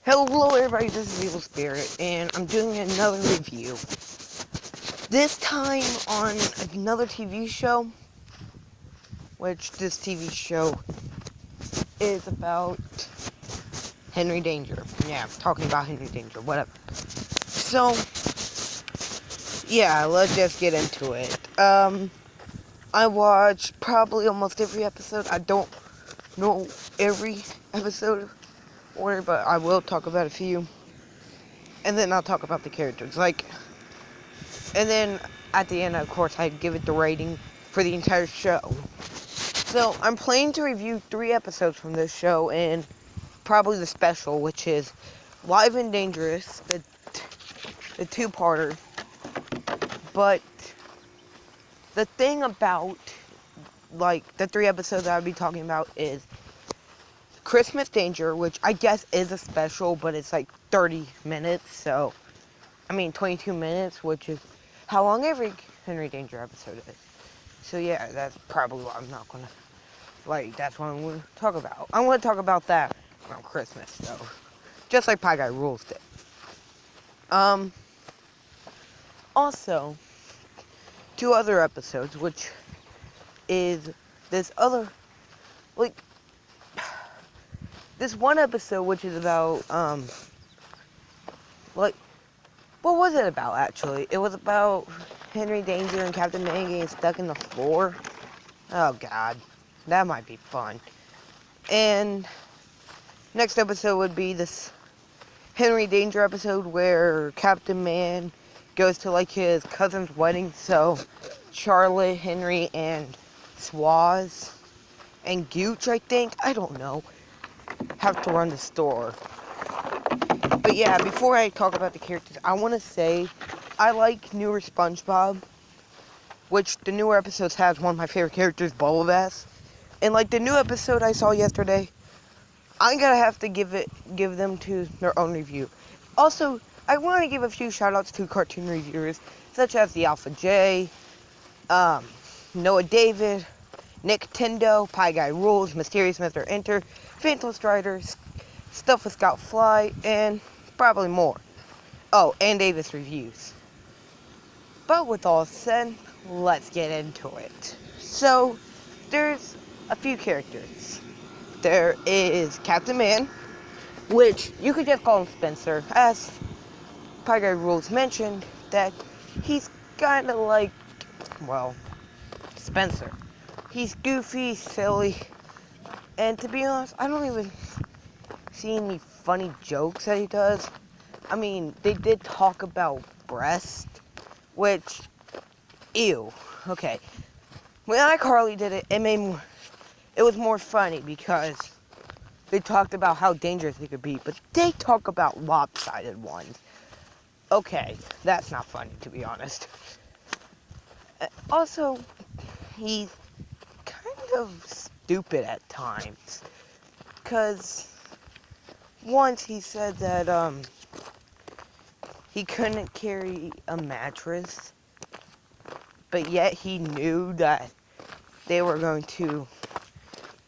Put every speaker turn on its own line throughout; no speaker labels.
Hello everybody, this is Evil Spirit, and I'm doing another review. This time on another TV show, which this TV show is about Henry Danger. Yeah, I'm talking about Henry Danger, whatever. So, yeah, let's just get into it. I watched probably almost every episode. I don't know every episode order, but I will talk about a few. And then I'll talk about the characters. And then at the end, of course, I'd give it the rating for the entire show. So I'm planning to review 3 episodes from this show, and probably the special, which is Live and Dangerous, the 2-parter. But the thing about, the 3 episodes that I'll be talking about is Christmas Danger, which I guess is a special, but it's 30 minutes, so, 22 minutes, which is how long every Henry Danger episode is. So yeah, that's probably what I'm not gonna, that's what I'm gonna talk about. I'm gonna talk about that around Christmas, though. Just like Pieguyrulez did. Also, 2 other episodes, which is this other, this one episode, which is about, what was it about, actually? It was about Henry Danger and Captain Man getting stuck in the floor. Oh, God. That might be fun. And next episode would be this Henry Danger episode where Captain Man goes to, his cousin's wedding. So, Charlotte, Henry, and Swaz, and Gooch, I think, I don't know, have to run the store. But yeah, before I talk about the characters, I want to say I like newer SpongeBob, which the newer episodes has one of my favorite characters, Avis. And the new episode I saw yesterday, I'm gonna have to give them to their own review. Also, I want to give a few shout outs to cartoon reviewers such as the Alpha J, Noah David, Nick Tendo, Pieguyrulez, Mysterious Mr. Enter, Phantom Strider, Stuff with Scout Fly, and probably more. Oh, and Avis reviews. But with all said, let's get into it. So, there's a few characters. There is Captain Man, which you could just call him Spencer, as Pieguyrulez mentioned, that he's kind of Spencer. He's goofy, silly, and to be honest, I don't even see any funny jokes that he does. They did talk about breast, which, ew. Okay, when iCarly did it, it was more funny because they talked about how dangerous they could be, but they talk about lopsided ones. Okay, that's not funny, to be honest. Also, he's kind of stupid at times, because once he said that he couldn't carry a mattress, but yet he knew that they were going to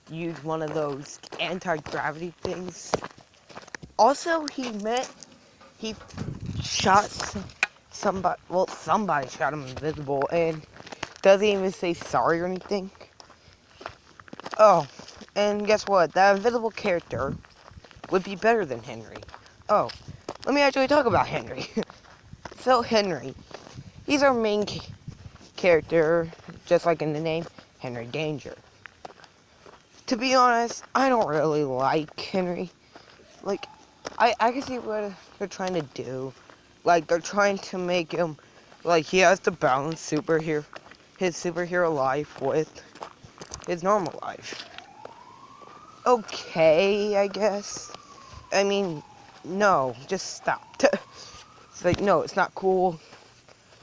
use one of those anti-gravity things. Also, he shot somebody shot him invisible and doesn't even say sorry or anything. Oh, and guess what? That invisible character would be better than Henry. Oh, let me actually talk about Henry. So Henry, he's our main character, just like in the name, Henry Danger. To be honest, I don't really like Henry. I can see what they're trying to do. They're trying to make him, he has to balance his superhero life with his normal life. Okay, I guess. No, just stop. It's no, it's not cool.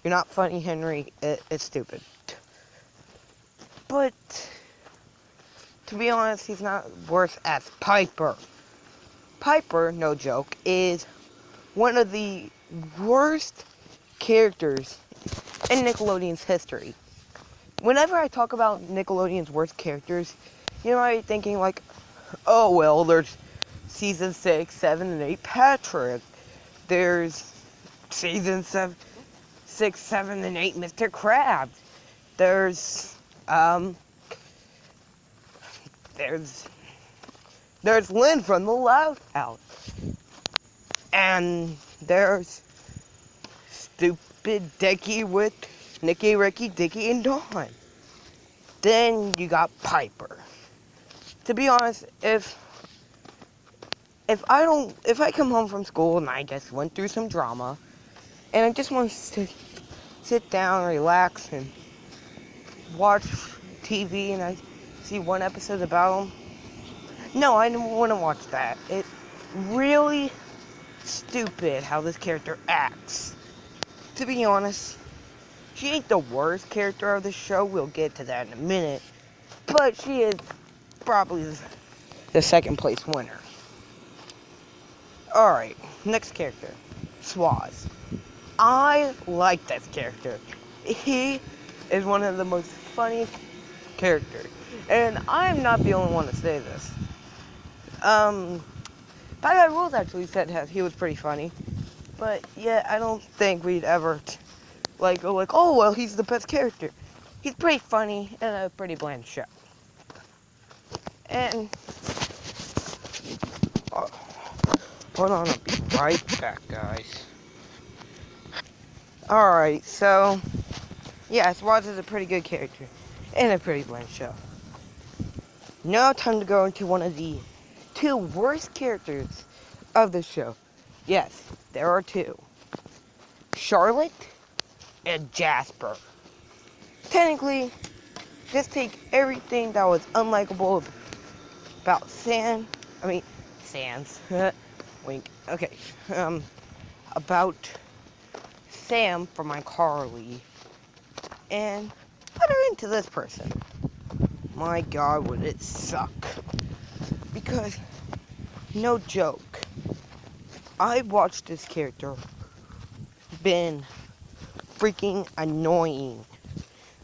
You're not funny, Henry. It's stupid. But, to be honest, he's not worse as Piper. Piper, no joke, is one of the worst characters in Nickelodeon's history. Whenever I talk about Nickelodeon's worst characters, I'm thinking oh well, there's season 6, 7, and 8 Patrick. There's season 7, 6, 7, and 8 Mr. Krabs. There's there's Lynn from the Loud House. And there's Stupid Dicky with Nikki, Ricky, Dicky, and Dawn. Then you got Piper. To be honest, if I come home from school and I just went through some drama and I just want to sit down, relax, and watch TV, and I see one episode about them, no, I don't want to watch that. It's really stupid how this character acts. To be honest, she ain't the worst character of the show. We'll get to that in a minute. But she is probably the second place winner. Alright, next character. Swaz. I like this character. He is one of the most funniest characters. And I'm not the only one to say this. Pieguyrulez actually said he was pretty funny. But yeah, I don't think we'd ever go like, oh well, he's the best character. He's pretty funny and a pretty bland show. And hold on, I'll be right back, guys. Alright, so yeah, Swaz is a pretty good character and a pretty bland show. Now time to go into one of the 2 worst characters of the show. Yes, there are 2. Charlotte and Jasper. Technically, just take everything that was unlikable about Sans, wink, okay, about Sam from iCarly, and put her into this person. My God, would it suck. Because, no joke, I watched this character been freaking annoying.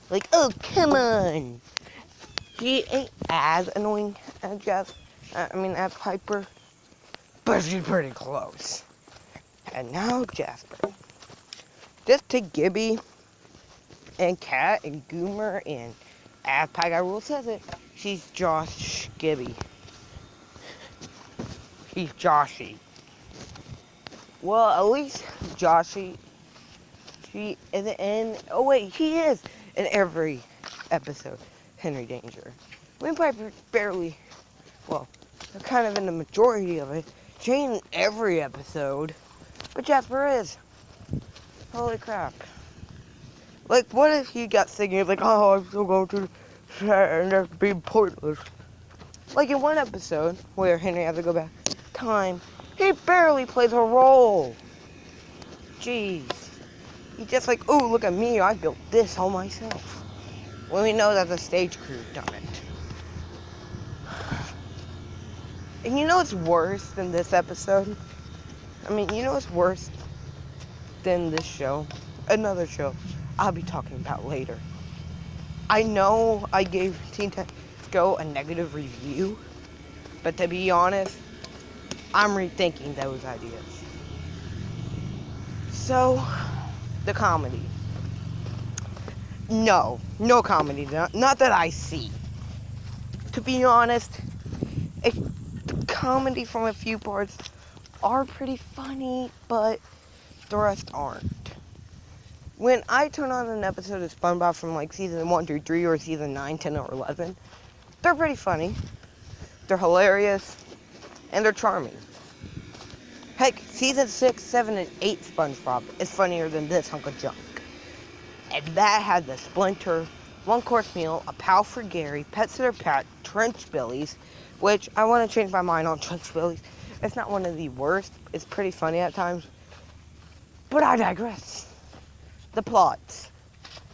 Like, oh, come on. She ain't as annoying as as Piper, but she's pretty close. And now Jasper. Just take Gibby and Kat and Goomer, and as Pieguyrulez says it, she's Josh Gibby. She's Joshy. Well, at least Joshy, she isn't in, oh wait, he is in every episode, Henry Danger. When Piper barely, well, kind of in the majority of it. She ain't in every episode, but Jasper is. Holy crap. Like, what if he got singing, like, oh, I'm still going to and that's being pointless. Like in one episode, where Henry had to go back time, he barely plays a role. Jeez. He's just like, ooh, look at me, I built this all myself. When we know that the stage crew done it. And you know what's worse than this episode? You know what's worse than this show? Another show I'll be talking about later. I know I gave Teen Titans Go a negative review, but to be honest, I'm rethinking those ideas. So, the comedy. No comedy, not that I see. To be honest, the comedy from a few parts are pretty funny, but the rest aren't. When I turn on an episode of SpongeBob from like season 1 through 3 or season 9, 10, or 11, they're pretty funny. They're hilarious, and they're charming. Heck, season 6, 7, and 8 SpongeBob is funnier than this hunk of junk. And that had the Splinter, one-course meal, a pal for Gary, Pet Sitter Pat, Trench Billies, which I want to change my mind on Trench Billies. It's not one of the worst. It's pretty funny at times. But I digress. The plots.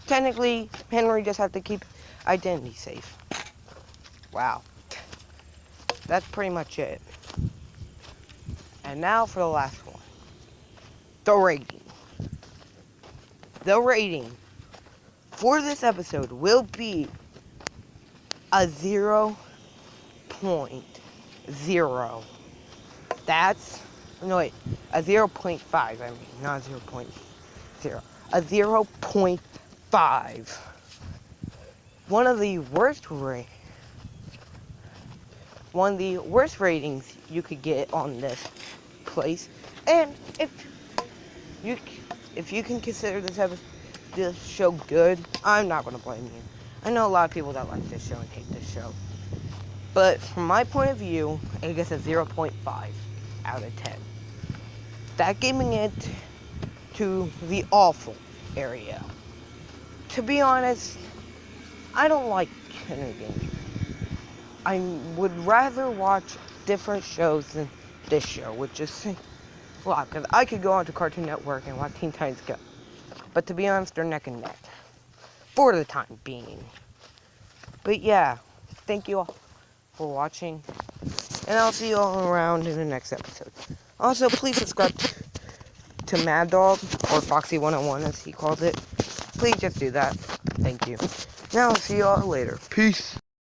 Technically, Henry just had to keep identity safe. Wow. That's pretty much it. And now for the last one. The rating. The rating for this episode will be a 0.0. That's, no wait, a 0.5, I mean, not 0.0. A 0.5. One of the worst ratings you could get on this place. And you if you can consider this show good, I'm not gonna blame you. I know a lot of people that like this show and hate this show. But from my point of view, it gets a 0.5 out of 10. That giving it to the awful area. To be honest, I don't like Henry Danger. I would rather watch different shows than this show, which is a lot, because I could go onto Cartoon Network and watch Teen Titans Go. But to be honest, they're neck and neck. For the time being. But yeah, thank you all for watching. And I'll see you all around in the next episode. Also, please subscribe to Mad Dog, or Foxy 101 as he calls it. Please just do that. Thank you. Now, I'll see you all later. Peace.